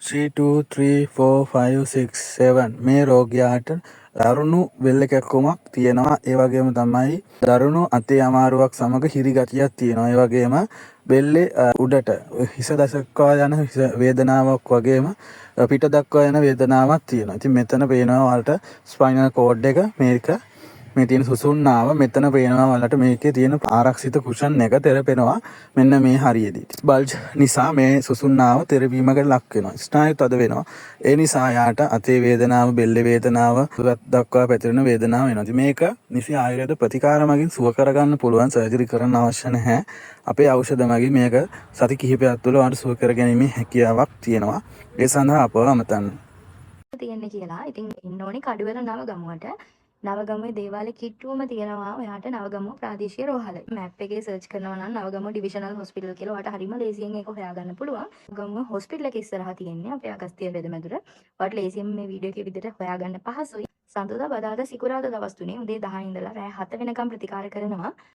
3 2 3 4 5 6 7 මේ රෝගියාට දරුණු බෙල්ල කැක්කුමක් තියෙනවා. ඒ වගේම තමයි දරුණු අතේ අමාරුවක් සමග හිරි ගතියක් තියෙනවා. ඒ වගේම බෙල්ලේ උඩට හිස දක්වා යන හිස වේදනාවක් වගේම පිට දක්වා යන වේදනාවක් තියෙනවා. ඉතින් මෙතන පේනවා ඔයාලට ස්පයිනල් කෝඩ් එක මේක මේ තියෙන සුසුම්නාව මෙතන පේනවා ඔයාලට මේකේ තියෙන ආරක්ෂිත කුෂන් එක තෙරපෙනවා මෙන්න මේ හරියේදී. බල්ජ් නිසා මේ සුසුම්නාව තෙරපීමකට ලක් වෙනවා. ස්නායු තද වෙනවා. ඒ නිසා යාට අතේ වේදනාව, බෙල්ලේ වේදනාව, දක්වා පැතිරෙන වේදනාව වෙනවා. ඉතින් මේක නිසි ආයුර්වේද ප්‍රතිකාර මගින් සුව කරගන්න පුළුවන්. සර්ජරි කරන්න අවශ්‍ය නැහැ. අපේ ඖෂධ මගින් මේක සති කිහිපයක් තුළ ඔයාලට සුව කරගැනීමේ හැකියාවක් තියෙනවා. ඒ සඳහා අපව අමතන්න. තියෙන්නේ කියලා. ඉතින් ඉන්න ඕනේ කඩුවල නවගමුවට. නවගමුවේ දේවාලේ කිට්ටුවම තියෙනවා. ඔයාට නවගමුව ප්‍රාදේශීය රෝහල. මැප් එකේ සර්ච් කරනවා නම් නවගමුව ඩිවිෂනල් හොස්පිටල් කියලා ඔයාට හරිම ලේසියෙන් ඒක හොයාගන්න පුළුවන්. නවගමුව හොස්පිටල් එක ඉස්සරහා තියෙන්නේ අපේ අගස්තිය බෙදමැදුර. ඔයාට ලේසියෙන් මේ වීඩියෝ එකේ විදිහට හොයාගන්න පහසුයි. සඳුදා බදාදා සිකුරාදා දවස් තුනේ උදේ 10 ඉඳලා රෑ 7 වෙනකම් ප්‍රතිකාර කරනවා.